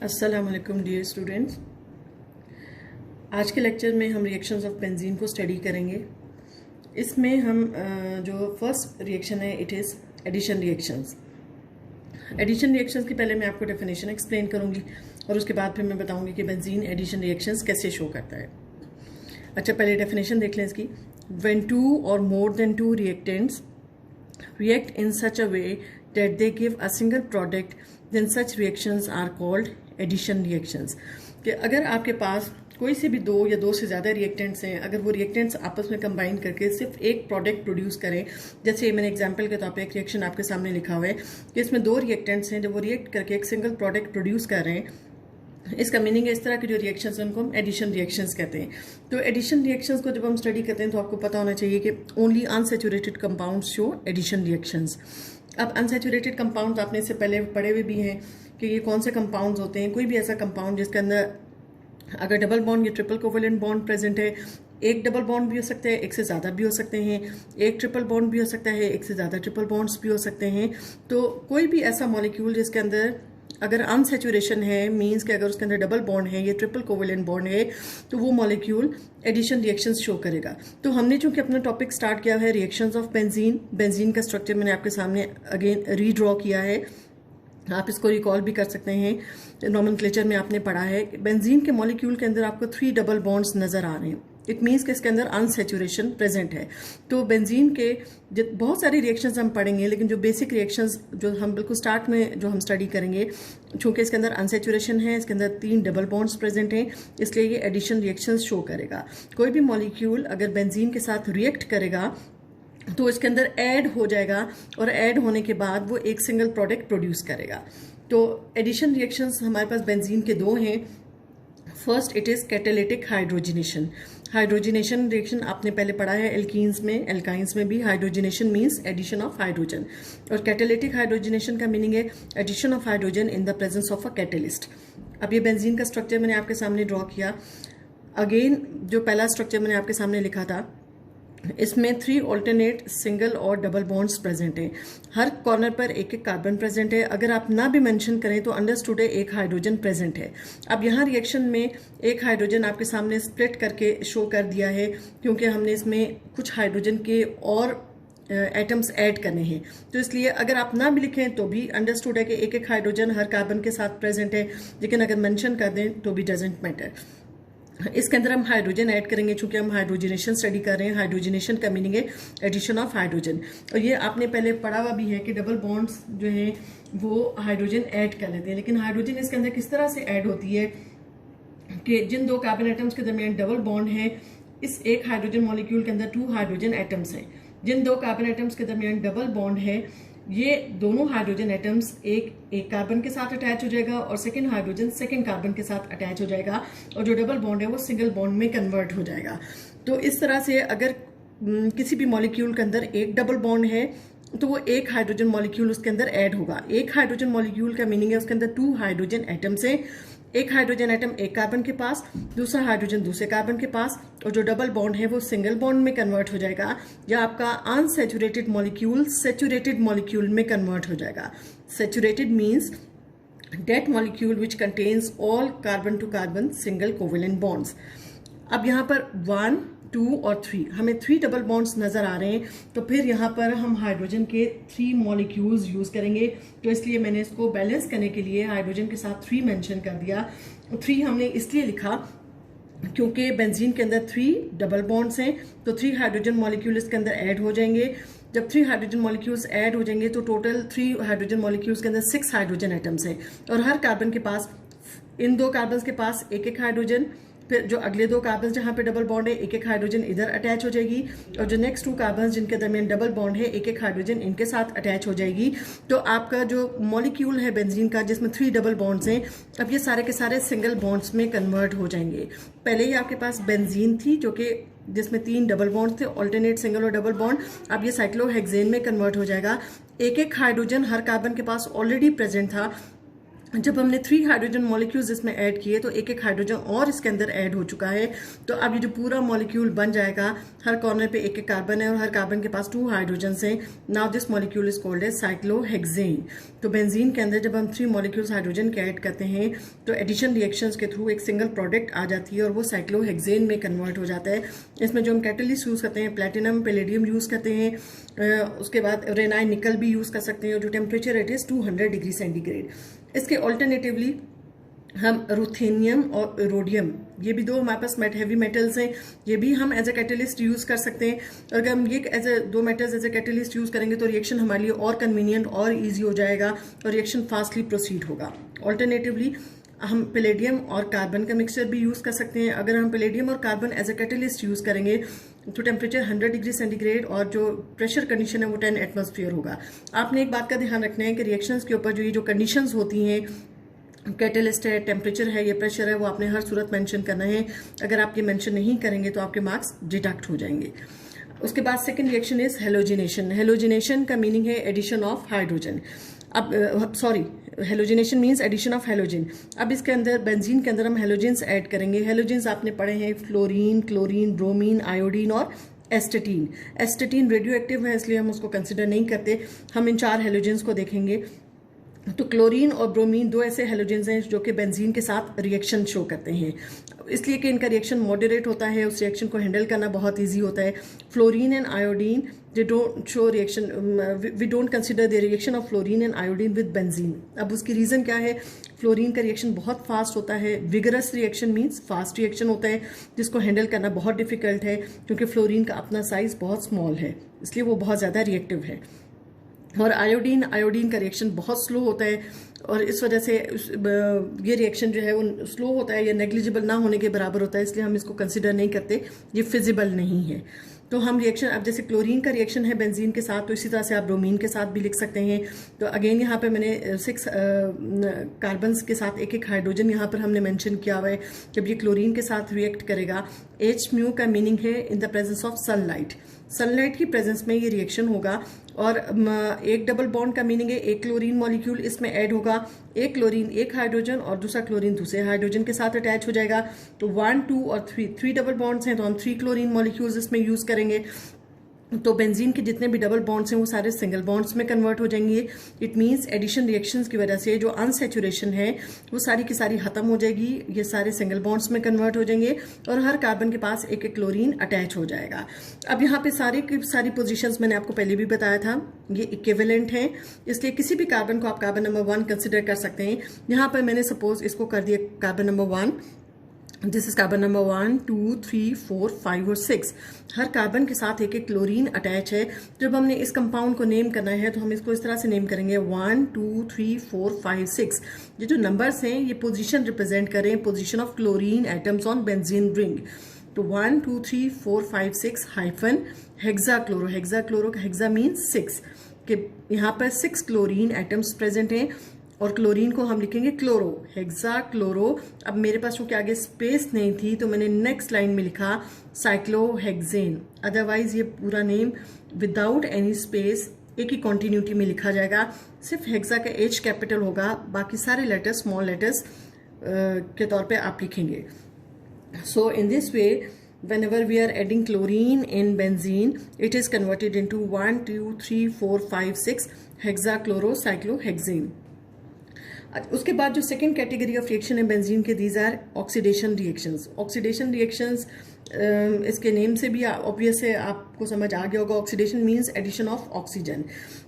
अस्सलाम वालेकुम dear students. आज के लेक्चर में हम रिएक्शंस ऑफ बेंजीन को स्टडी करेंगे। इसमें हम जो फर्स्ट रिएक्शन है it is addition reactions. Addition reactions की पहले मैं आपको डेफिनेशन एक्सप्लेन करूंगी और उसके बाद फिर मैं बताऊंगी कि बेंजीन एडिशन रिएक्शंस कैसे शो करता है। अच्छा, पहले डेफिनेशन देख लें इसकी। व्हेन टू और more than to reactants react in such a way that they give a single product, then such reactions are called addition reactions। कि अगर आपके पास कोई से भी दो या दो से ज़्यादा रिएक्टेंट्स हैं, अगर वो रिएक्टेंट्स आपस में कंबाइन करके सिर्फ एक प्रोडक्ट प्रोड्यूस करें, जैसे मैंने एग्जांपल के तौर पे एक रिएक्शन आपके सामने लिखा हुआ है कि इसमें दो रिएक्टेंट्स हैं, जब वो रिएक्ट करके एक सिंगल प्रोडक्ट प्रोड्यूस कर रहे हैं, इसका मीनिंग है इस तरह के जो रिएक्शंस हैं उनको हम एडिशन रिएक्शंस कहते हैं। तो एडिशन रिएक्शंस को जब हम स्टडी करते हैं तो आपको पता होना चाहिए कि only unsaturated compounds show addition reactions. अब अनसैचुरेटेड कंपाउंड्स आपने इससे पहले पढ़े हुए भी हैं कि ये कौन से कंपाउंड्स होते हैं। कोई भी ऐसा कंपाउंड जिसके अंदर अगर डबल बॉन्ड या ट्रिपल कोवेलेंट बॉन्ड प्रेजेंट है, एक डबल बॉन्ड भी हो सकता है, एक से ज़्यादा भी हो सकते हैं, एक ट्रिपल बॉन्ड भी हो सकता है, एक से ज़्यादा ट्रिपल बॉन्ड्स भी हो सकते हैं। तो कोई भी ऐसा मॉलिक्यूल जिसके अंदर अगर अनसैचुरेशन है, मींस कि अगर उसके अंदर डबल बॉन्ड है या ट्रिपल कोवेलेंट बॉन्ड है, तो वो मॉलिक्यूल एडिशन रिएक्शंस शो करेगा। तो हमने चूंकि अपना टॉपिक स्टार्ट किया है रिएक्शंस ऑफ बेंजीन, बेंजीन का स्ट्रक्चर मैंने आपके सामने अगेन रीड्रॉ किया है, आप इसको रिकॉल भी कर सकते हैं। नॉमेनक्लेचर में आपने पढ़ा है कि बेंजीन के मॉलिक्यूल के अंदर आपको 3 डबल बॉन्ड्स नजर आ रहे हैं। इट मीन्स कि इसके अंदर अनसैचुरेशन प्रेजेंट है। तो बेंजीन के बहुत सारी रिएक्शंस हम पढ़ेंगे, लेकिन जो बेसिक रिएक्शंस जो हम बिल्कुल स्टार्ट में जो हम स्टडी करेंगे, चूंकि इसके अंदर अनसैचुरेशन है, इसके अंदर 3 डबल बॉन्ड्स प्रेजेंट हैं, इसलिए ये एडिशन रिएक्शंस शो करेगा। कोई भी मॉलिक्यूल अगर बेंजीन के साथ रिएक्ट करेगा तो इसके अंदर ऐड हो जाएगा और ऐड होने के बाद वो एक सिंगल प्रोडक्ट प्रोड्यूस करेगा। तो एडिशन रिएक्शंस हमारे पास बेंजीन के दो हैं। First it is catalytic hydrogenation. Hydrogenation reaction आपने पहले पढ़ा है एल्कीन्स में, एल्काइंस में भी। Hydrogenation means addition of hydrogen, और कैटालिटिक हाइड्रोजिनेशन का मीनिंग है addition of hydrogen in the presence of a catalyst. अब ये बेंजीन का स्ट्रक्चर मैंने आपके सामने ड्रॉ किया। अगेन जो पहला स्ट्रक्चर मैंने आपके सामने लिखा था, इसमें 3 ऑल्टरनेट सिंगल और डबल बॉन्ड्स प्रेजेंट हैं। हर कॉर्नर पर एक एक कार्बन प्रेजेंट है। अगर आप ना भी मेंशन करें तो अंडरस्टूड है एक हाइड्रोजन प्रेजेंट है। अब यहाँ रिएक्शन में एक हाइड्रोजन आपके सामने स्प्लिट करके शो कर दिया है, क्योंकि हमने इसमें कुछ हाइड्रोजन के और एटम्स ऐड करने हैं। तो इसलिए अगर आप ना भी लिखें तो भी अंडरस्टूड है कि एक एक हाइड्रोजन हर कार्बन के साथ प्रेजेंट है, लेकिन अगर मेंशन कर दें तो भी डजेंट मैटर। इसके अंदर हम हाइड्रोजन ऐड करेंगे, चूंकि हम हाइड्रोजनेशन स्टडी कर रहे हैं। हाइड्रोजनेशन का मीनिंग है एडिशन ऑफ हाइड्रोजन, और ये आपने पहले पढ़ा हुआ भी है कि डबल बॉन्ड्स जो हैं वो हाइड्रोजन ऐड कर लेते हैं। लेकिन हाइड्रोजन इसके अंदर किस तरह से ऐड होती है कि जिन दो कार्बन एटम्स के दरमियान डबल बॉन्ड है, इस एक हाइड्रोजन मॉलिक्यूल के अंदर 2 हाइड्रोजन एटम्स हैं। जिन दो कार्बन एटम्स के दरमियान डबल बॉन्ड है, ये दोनों हाइड्रोजन एटम्स एक कार्बन के साथ अटैच हो जाएगा और सेकंड हाइड्रोजन सेकंड कार्बन के साथ अटैच हो जाएगा, और जो डबल बॉन्ड है वो सिंगल बॉन्ड में कन्वर्ट हो जाएगा। तो इस तरह से अगर किसी भी मॉलिक्यूल के अंदर एक डबल बॉन्ड है तो वो एक हाइड्रोजन मॉलिक्यूल उसके अंदर ऐड होगा। एक हाइड्रोजन मॉलिक्यूल का मीनिंग है उसके अंदर 2 हाइड्रोजन एटम्स हैं। एक हाइड्रोजन एटम एक कार्बन के पास, दूसरा हाइड्रोजन दूसरे कार्बन के पास, और जो डबल बॉन्ड है वो सिंगल बॉन्ड में कन्वर्ट हो जाएगा, या आपका अनसैचुरेटेड मॉलिक्यूल सैचुरेटेड मॉलिक्यूल में कन्वर्ट हो जाएगा। Saturated means that molecule which contains all carbon to carbon single covalent bonds। अब यहाँ पर 1, 2 और 3 हमें 3 डबल बॉन्ड्स नजर आ रहे हैं, तो फिर यहाँ पर हम हाइड्रोजन के 3 मॉलिक्यूल्स यूज करेंगे। तो इसलिए मैंने इसको बैलेंस करने के लिए हाइड्रोजन के साथ 3 मेंशन कर दिया। 3 हमने इसलिए लिखा क्योंकि बेंजीन के अंदर 3 डबल बॉन्ड्स हैं, तो 3 हाइड्रोजन मॉलिक्यूल इसके अंदर ऐड हो जाएंगे। जब 3 हाइड्रोजन मॉलिक्यूल्स ऐड हो जाएंगे तो टोटल 3 हाइड्रोजन मॉलिक्यूल्स के अंदर 6 हाइड्रोजन एटम्स हैं, और हर कार्बन के पास, इन 2 कार्बन के पास एक एक हाइड्रोजन, फिर जो अगले 2 कार्बन जहां पे डबल बॉन्ड है एक एक हाइड्रोजन इधर अटैच हो जाएगी, और जो नेक्स्ट 2 कार्बन जिनके दरमियान डबल बॉन्ड है एक एक हाइड्रोजन इनके साथ अटैच हो जाएगी। तो आपका जो मॉलिक्यूल है बेंजीन का जिसमें 3 डबल बॉन्ड्स हैं, अब ये सारे के सारे सिंगल बॉन्ड्स में कन्वर्ट हो जाएंगे। पहले ही आपके पास बेंजीन थी जो कि जिसमें 3 डबल बॉन्ड थे, ऑल्टरनेट सिंगल और डबल बॉन्ड। अब ये साइक्लोहेक्सेन में कन्वर्ट हो जाएगा। एक एक हाइड्रोजन हर कार्बन के पास ऑलरेडी प्रेजेंट था, जब हमने 3 हाइड्रोजन मॉलिक्यूल्स इसमें ऐड किए तो एक एक हाइड्रोजन और इसके अंदर ऐड हो चुका है। तो अब ये जो पूरा मॉलिक्यूल बन जाएगा, हर कॉर्नर पे एक एक कार्बन है और हर कार्बन के पास 2 हाइड्रोजन हैं। Now this molecule is called as cyclohexane. तो बेंजीन के अंदर जब हम 3 मॉलिक्यूल्स हाइड्रोजन के ऐड करते हैं तो एडिशन रिएक्शंस के थ्रू एक सिंगल प्रोडक्ट आ जाती है और वो साइक्लोहेक्सेन में कन्वर्ट हो जाता है। इसमें जो हम कैटलिस्ट यूज करते हैं, प्लेटिनम पैलेडियम यूज करते हैं, उसके बाद रेनाइन निकल भी यूज कर सकते हैं और जो temperature it is 200 degree centigrade. इसके ऑल्टरनेटिवली हम रुथेनियम और रोडियम, ये भी 2 हमारे पास हैवी मेटल्स हैं, ये भी हम एज ए कैटलिस्ट यूज कर सकते हैं। और अगर हम ये as a 2 metals as a catalyst use करेंगे तो रिएक्शन हमारे लिए और कन्वीनियंट और इजी हो जाएगा और रिएक्शन फास्टली प्रोसीड होगा। ऑल्टरनेटिवली हम पैलेडियम और कार्बन का मिक्सचर भी यूज कर सकते हैं। अगर हम पैलेडियम और carbon as a catalyst use करेंगे तो टेम्परेचर 100 डिग्री सेंटीग्रेड और जो प्रेशर कंडीशन है वो 10 एटमॉस्फेयर होगा। आपने एक बात का ध्यान रखना है कि रिएक्शंस के ऊपर जो कंडीशंस होती हैं, कैटलिस्ट है, टेम्परेचर है, ये प्रेशर है, वो आपने हर सूरत मेंशन करना है। अगर आप ये मेंशन नहीं करेंगे तो आपके मार्क्स डिडक्ट हो जाएंगे। उसके बाद second reaction is halogenation. Halogenation का मीनिंग है एडिशन ऑफ हाइड्रोजन। अब halogenation means addition of halogen. अब इसके अंदर बेंजीन के अंदर हम हेलोजेंस ऐड करेंगे। हेलोजेंस आपने पढ़े हैं फ्लोरीन, क्लोरीन, ब्रोमीन, आयोडीन और एस्टेटीन। एस्टेटीन रेडियो एक्टिव है इसलिए हम उसको कंसिडर नहीं करते। हम इन 4 हेलोजेंस को देखेंगे। तो क्लोरीन और ब्रोमीन 2 ऐसे हेलोजेंस हैं जो कि बेंजीन के साथ रिएक्शन शो करते हैं, इसलिए कि इनका रिएक्शन मॉडरेट होता है, उस रिएक्शन को हैंडल करना बहुत इजी होता है। Fluorine and iodine they don't show reaction, we don't consider the reaction of fluorine and iodine with benzene. अब उसकी रीजन क्या है? फ्लोरीन का रिएक्शन बहुत फास्ट होता है। Vigorous reaction means fast reaction होता है जिसको हैंडल करना बहुत डिफिकल्ट है क्योंकि फ्लोरीन का अपना साइज बहुत स्मॉल है, इसलिए वो बहुत ज्यादा रिएक्टिव है। और आयोडीन का रिएक्शन बहुत स्लो होता है और इस वजह से ये रिएक्शन जो है वो स्लो होता है या नेग्लिजिबल ना होने के बराबर होता है, इसलिए हम इसको कंसिडर नहीं करते, ये फिजिबल नहीं है। तो हम रिएक्शन, अब जैसे क्लोरीन का रिएक्शन है बेंजीन के साथ, तो इसी तरह से आप ब्रोमीन के साथ भी लिख सकते हैं। तो अगेन यहाँ पे मैंने 6 कार्बन्स के साथ एक एक हाइड्रोजन यहाँ पर हमने मेंशन किया हुआ है। जब ये क्लोरीन के साथ रिएक्ट करेगा, H म्यू का मीनिंग है इन the presence of sunlight. Sunlight की प्रेजेंस में ये रिएक्शन होगा। और एक डबल बॉन्ड का मीनिंग है एक क्लोरीन मॉलिक्यूल इसमें ऐड होगा, एक क्लोरीन एक हाइड्रोजन और दूसरा क्लोरीन दूसरे हाइड्रोजन के साथ अटैच हो जाएगा। तो 1, 2 और 3 डबल बॉन्ड्स हैं तो हम 3 क्लोरीन मॉलिक्यूल्स इसमें यूज करेंगे। तो बेंजीन के जितने भी डबल बॉन्ड्स हैं वो सारे सिंगल बॉन्ड्स में कन्वर्ट हो जाएंगे। इट मींस एडिशन रिएक्शंस की वजह से जो अनसैचुरेशन है वो सारी की सारी खत्म हो जाएगी, ये सारे सिंगल बॉन्ड्स में कन्वर्ट हो जाएंगे और हर कार्बन के पास एक एक क्लोरीन अटैच हो जाएगा। अब यहाँ पे सारी की सारी पोजीशंस मैंने आपको पहले भी बताया था, ये इक्विवेलेंट हैं, इसलिए किसी भी कार्बन को आप कार्बन नंबर 1 कंसिडर कर सकते हैं। यहाँ पर मैंने सपोज इसको कर दिया carbon number 1, this is carbon number 1, 2, 3, 4, 5 और 6। हर कार्बन के साथ एक एक क्लोरीन अटैच है। जब हमने इस कंपाउंड को नेम करना है तो हम इसको इस तरह से नेम करेंगे 1, 2, 3, 4, 5, 6। ये जो नंबर्स हैं ये पोजीशन रिप्रेजेंट करें, position of chlorine atoms on benzene ring. तो 1, 2, 3, 4, 5, 6 हाइफन हेक्साक्लोरो। हेक्साक्लोरो का हेक्सा मीन्स 6 के यहाँ पर 6 क्लोरीन एटम्स प्रेजेंट हैं और क्लोरीन को हम लिखेंगे क्लोरो, हेक्सा क्लोरो। अब मेरे पास क्योंकि आगे स्पेस नहीं थी तो मैंने नेक्स्ट लाइन में लिखा साइक्लोहेक्सेन। अदरवाइज ये पूरा नेम विदाउट एनी स्पेस एक ही कॉन्टिन्यूटी में लिखा जाएगा, सिर्फ हेक्सा का H कैपिटल होगा, बाकी सारे लेटर्स स्मॉल लेटर्स के तौर पे आप लिखेंगे। So in this way whenever we are adding chlorine in benzene, it is converted into 1, 2, 3, 4, 5, 6 hexachlorocyclohexane। उसके बाद जो सेकेंड कैटेगरी ऑफ रिएक्शन है बेंजीन के, these are oxidation reactions. Oxidation reactions इसके नेम से भी ऑब्वियस है, आपको समझ आ गया होगा। Oxidation means addition of oxygen.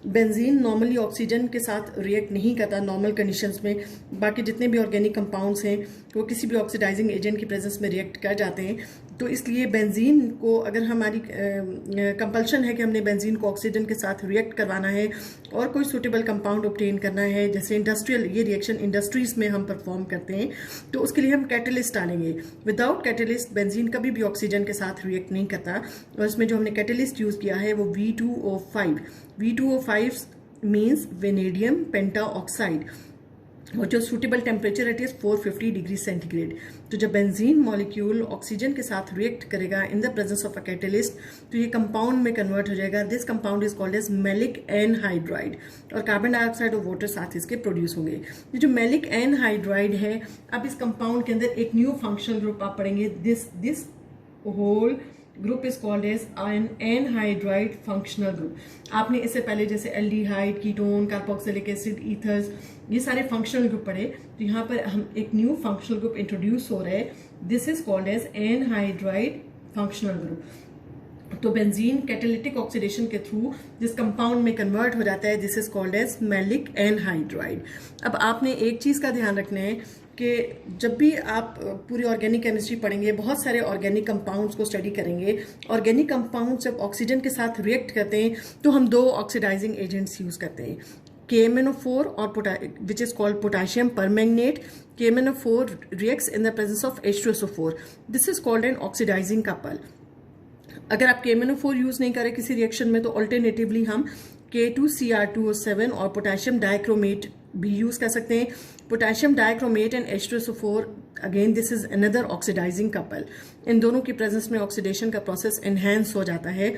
Benzene normally oxygen के साथ रिएक्ट नहीं करता नॉर्मल कंडीशंस में, बाकी जितने भी ऑर्गेनिक कंपाउंड्स हैं वो किसी भी ऑक्सीडाइजिंग एजेंट की प्रेजेंस में रिएक्ट कर जाते हैं। तो इसलिए बेंजीन को, अगर हमारी कंपल्शन है कि हमने बेंजीन को ऑक्सीजन के साथ रिएक्ट करवाना है और कोई सूटेबल कंपाउंड ऑब्टेन करना है, जैसे इंडस्ट्रियल, ये रिएक्शन इंडस्ट्रीज में हम परफॉर्म करते हैं, तो उसके लिए हम कैटलिस्ट डालेंगे। विदाउट कैटलिस्ट बेंजीन कभी भी ऑक्सीजन के साथ रिएक्ट नहीं करता। और इसमें जो हमने कैटलिस्ट यूज किया है वो V2O5। V2O5 means vanadium pentoxide. और जो suitable temperature it is 450 degree centigrade. तो जब बेंजीन मॉलिक्यूल ऑक्सीजन के साथ रिएक्ट करेगा in the presence of a catalyst, तो ये कंपाउंड में कन्वर्ट हो जाएगा। This compound is called as maleic anhydride, और कार्बन डाइऑक्साइड और वाटर साथ इसके प्रोड्यूस होंगे। ये जो मैलिक एनहाइड्राइड है, अब इस कंपाउंड के अंदर एक न्यू फंक्शनल ग्रुप आप पढ़ेंगे। This whole group is called as an anhydride functional group. आपने इससे पहले जैसे aldehyde, ketone, carboxylic acid, ethers, ये सारे फंक्शनल ग्रुप पढ़े। तो यहाँ पर हम एक न्यू फंक्शनल ग्रुप इंट्रोड्यूस हो रहा है। This is called as anhydride functional group. तो बेंजीन कैटालिटिक ऑक्सीडेशन के थ्रू जिस कंपाउंड में कन्वर्ट हो जाता है, this is called as maleic anhydride. अब आपने एक चीज का ध्यान रखना है कि जब भी आप पूरी ऑर्गेनिक केमिस्ट्री पढ़ेंगे, बहुत सारे ऑर्गेनिक कंपाउंड्स को स्टडी करेंगे। ऑर्गेनिक कंपाउंड जब ऑक्सीजन के साथ रिएक्ट करते हैं तो हम दो ऑक्सीडाइजिंग एजेंट्स यूज करते हैं, KMnO4 और which is called potassium permanganate. KMnO4 reacts in the presence of H2SO4. This is called an oxidizing couple. अगर आप KMnO4 यूज नहीं करें किसी रिएक्शन में, तो ऑल्टरनेटिवली हम K2Cr2O7 और पोटेशियम डाइक्रोमेट भी यूज कर सकते हैं। Potassium dichromate and H2SO4, again this is another oxidising couple. इन दोनों की प्रेजेंस में ऑक्सीडेशन का प्रोसेस एनहेंस हो जाता है।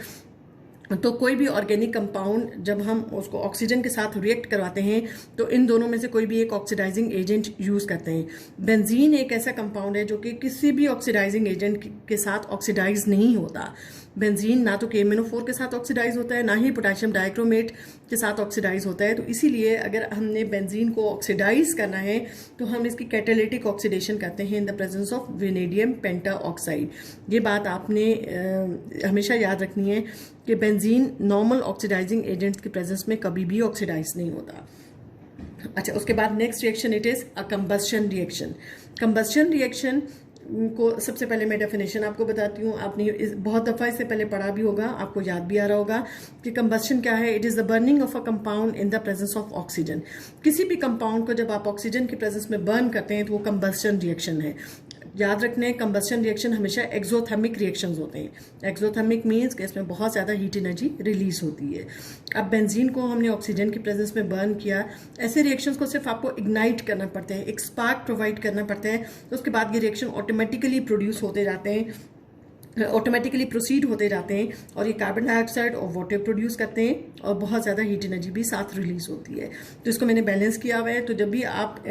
तो कोई भी ऑर्गेनिक कंपाउंड जब हम उसको ऑक्सीजन के साथ रिएक्ट करवाते हैं, तो इन दोनों में से कोई भी एक ऑक्सीडाइजिंग एजेंट यूज करते हैं। बेंजीन एक ऐसा कंपाउंड है जो कि किसी भी ऑक्सीडाइजिंग एजेंट के साथ ऑक्सीडाइज नहीं होता। बेंजीन ना तो KMnO4 के साथ ऑक्सीडाइज होता है, ना ही पोटेशियम डाइक्रोमेट के साथ ऑक्सीडाइज होता है। तो इसीलिए अगर हमने बेंजीन को ऑक्सीडाइज करना है तो हम इसकी कैटालिटिक ऑक्सीडेशन करते हैं इन the presence of vanadium penta oxide. ये बात आपने हमेशा याद रखनी है कि बेंजीन नॉर्मल ऑक्सीडाइजिंग एजेंट्स की प्रेजेंस में कभी भी ऑक्सीडाइज नहीं होता। अच्छा, उसके बाद next reaction it is a combustion reaction. Combustion reaction को सबसे पहले मैं डेफिनेशन आपको बताती हूँ। आपने बहुत दफा इससे पहले पढ़ा भी होगा, आपको याद भी आ रहा होगा कि कंबस्शन क्या है। It is the burning of a compound in the presence of oxygen. किसी भी कंपाउंड को जब आप ऑक्सीजन की प्रेजेंस में बर्न करते हैं तो वो कंबस्शन रिएक्शन है। याद रखने, कंबस्शन रिएक्शन हमेशा एक्सोथर्मिक रिएक्शंस होते हैं। एक्सोथर्मिक मीन्स कि इसमें बहुत ज्यादा हीट एनर्जी रिलीज होती है। अब बेंजीन को हमने ऑक्सीजन की प्रेजेंस में बर्न किया। ऐसे रिएक्शंस को सिर्फ आपको इग्नाइट करना पड़ता है, एक स्पार्क प्रोवाइड करना पड़ता है। उसके बाद ये रिएक्शन ऑटोमेटिकली प्रोड्यूस होते जाते हैं, ऑटोमेटिकली प्रोसीड होते जाते हैं, और ये कार्बन डाइऑक्साइड और वाटर प्रोड्यूस करते हैं, और बहुत ज़्यादा हीट एनर्जी भी साथ रिलीज होती है। तो इसको मैंने बैलेंस किया हुआ है। तो जब भी आप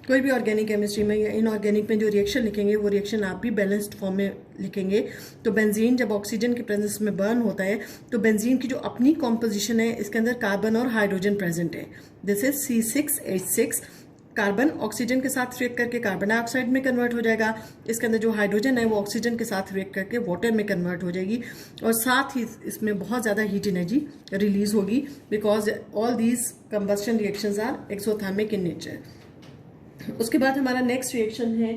कोई भी ऑर्गेनिक केमिस्ट्री में या इनऑर्गेनिक में जो रिएक्शन लिखेंगे, वो रिएक्शन आप भी बैलेंस्ड फॉर्म में लिखेंगे। तो बेंजीन जब ऑक्सीजन के प्रेजेंस में बर्न होता है, तो बेंजीन की जो अपनी कॉम्पोजिशन है, इसके अंदर कार्बन और हाइड्रोजन प्रेजेंट है। This is C6H6। Carbon oxygen के साथ रिएक्ट करके कार्बन डाइऑक्साइड में कन्वर्ट हो जाएगा। इसके अंदर जो हाइड्रोजन है वो ऑक्सीजन के साथ रिएक्ट करके वाटर में कन्वर्ट हो जाएगी, और साथ ही इसमें बहुत ज़्यादा हीट एनर्जी रिलीज होगी, because all these combustion reactions are exothermic in nature. उसके बाद हमारा नेक्स्ट रिएक्शन है,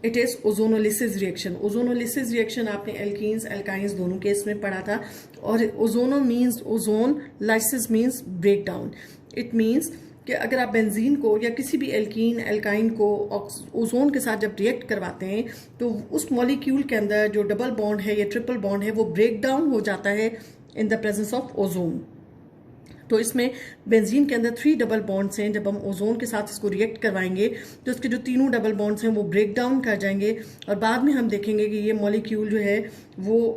it is ozonolysis reaction. Ozonolysis reaction आपने एल्कीन्स एल्काइंस दोनों केस में पढ़ा था। और ozono means ozone, lysis means break down. It means कि अगर आप बेंजीन को या किसी भी एल्कीन एल्काइन को ओजोन के साथ जब रिएक्ट करवाते हैं, तो उस मॉलिक्यूल के अंदर जो डबल बॉन्ड है या ट्रिपल बॉन्ड है, वो ब्रेक डाउन हो जाता है इन द प्रेजेंस ऑफ ओजोन। तो इसमें बेंजीन के अंदर 3 डबल बॉन्ड्स हैं। जब हम ओजोन के साथ इसको रिएक्ट करवाएंगे तो इसके जो तीनों डबल बॉन्ड्स हैं वो ब्रेक डाउन कर जाएंगे, और बाद में हम देखेंगे कि ये मॉलिक्यूल जो है वो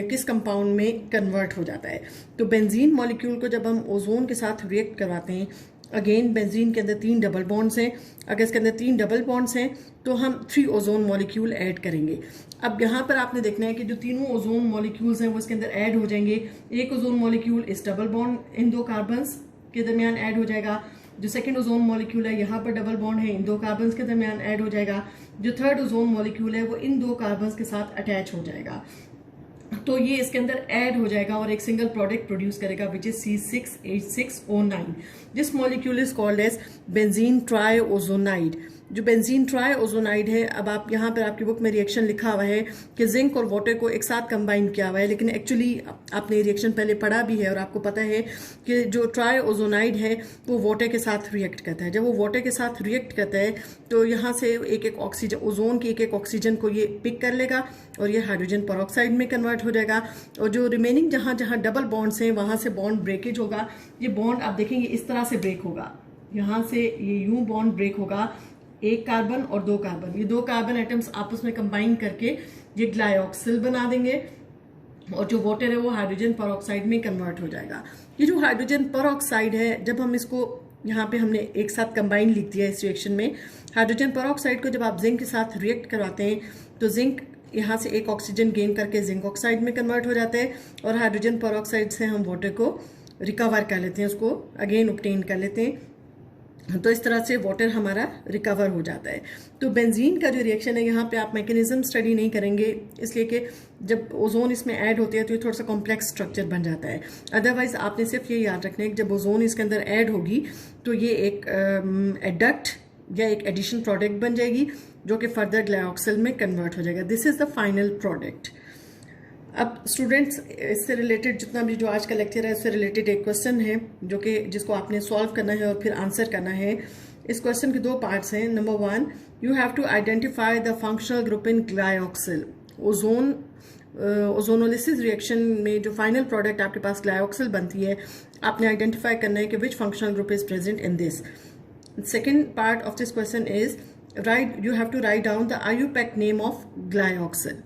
किस कंपाउंड में कन्वर्ट हो जाता है। तो बेंजीन मॉलिक्यूल को जब हम ओजोन के साथ रिएक्ट करवाते हैं, अगेन बेंजीन के अंदर 3 डबल बॉन्ड्स हैं। अगर इसके अंदर 3 डबल बॉन्ड्स हैं तो हम 3 ओजोन मॉलिक्यूल ऐड करेंगे। अब यहाँ पर आपने देखना है कि जो तीनों ओजोन मॉलिक्यूल्स हैं वो इसके अंदर ऐड हो जाएंगे। एक ओजोन मॉलिक्यूल इस डबल बॉन्ड इन 2 कार्बन्स के दरमियान ऐड हो जाएगा। जो सेकंड ओजोन मॉलिक्यूल है, यहाँ पर डबल बॉन्ड है, इन 2 कार्बन्स के दरमियान ऐड हो जाएगा। जो थर्ड ओजोन मॉलिक्यूल है वो इन 2 कार्बन्स के साथ अटैच हो जाएगा। तो ये इसके अंदर ऐड हो जाएगा और एक सिंगल प्रोडक्ट प्रोड्यूस करेगा, which is C6H6O9। This molecule is called as benzene triozonide. जो बेंजीन ट्राइओजोनाइड है, अब आप यहाँ पर आपकी बुक में रिएक्शन लिखा हुआ है कि जिंक और वाटर को एक साथ कंबाइन किया हुआ है, लेकिन एक्चुअली आपने रिएक्शन पहले पढ़ा भी है और आपको पता है कि जो ट्राइओजोनाइड है वो वाटर के साथ रिएक्ट करता है। जब वो वाटर के साथ रिएक्ट करता है तो यहाँ से एक एक ऑक्सीजन, ओजोन की एक एक ऑक्सीजन को ये पिक कर लेगा और ये हाइड्रोजन पेरोक्साइड में कन्वर्ट हो जाएगा। और जो रिमेनिंग जहाँ जहाँ डबल बॉन्ड्स हैं वहां से बॉन्ड ब्रेकेज होगा। ये बॉन्ड आप देखेंगे इस तरह से ब्रेक होगा, यहाँ से ये यूं बॉन्ड ब्रेक होगा, एक कार्बन और दो कार्बन, ये दो कार्बन एटम्स आपस में कंबाइन करके ये ग्लाइऑक्सिल बना देंगे और जो वाटर है वो हाइड्रोजन परऑक्साइड में कन्वर्ट हो जाएगा। ये जो हाइड्रोजन परऑक्साइड है, जब हम इसको यहाँ पे हमने एक साथ कंबाइन लिख दिया इस रिएक्शन में, हाइड्रोजन परऑक्साइड को जब आप जिंक के साथ रिएक्ट करवाते हैं तो जिंक यहाँ से एक ऑक्सीजन गेन करके जिंक ऑक्साइड में कन्वर्ट हो जाता है और हाइड्रोजन परऑक्साइड से हम वाटर को रिकवर कर लेते हैं, उसको अगेन ऑब्टेन कर लेते हैं। तो इस तरह से वाटर हमारा रिकवर हो जाता है। तो बेंजीन का जो रिएक्शन है, यहाँ पे आप मैकेनिज्म स्टडी नहीं करेंगे, इसलिए कि जब ओजोन इसमें ऐड होती है तो ये थोड़ा सा कॉम्प्लेक्स स्ट्रक्चर बन जाता है। अदरवाइज आपने सिर्फ ये याद रखना है कि जब ओजोन इसके अंदर ऐड होगी तो ये एक एडक्ट या एक एडिशन प्रोडक्ट बन जाएगी जो कि फर्दर ग्लाइऑक्सिल में कन्वर्ट हो जाएगा। This is the final product. अब स्टूडेंट्स, इससे रिलेटेड जितना भी जो आज का लेक्चर है उससे रिलेटेड एक क्वेश्चन है जो कि जिसको आपने सॉल्व करना है और फिर आंसर करना है। इस क्वेश्चन के दो पार्ट्स हैं। Number 1, you have to identify the functional group in glyoxal. Ozonolysis reaction में जो फाइनल प्रोडक्ट आपके पास ग्लाइऑक्सिल बनती है, आपने आइडेंटिफाई करना है कि which functional group is present in this. Second part of this question is you have to write down the IUPAC name of glyoxal.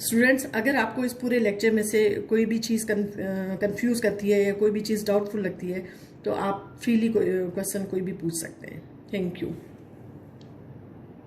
Students, अगर आपको इस पूरे लेक्चर में से कोई भी चीज़ कंफ्यूज करती है या कोई भी चीज़ डाउटफुल लगती है तो आप फ्रीली क्वेश्चन कोई भी पूछ सकते हैं। Thank you.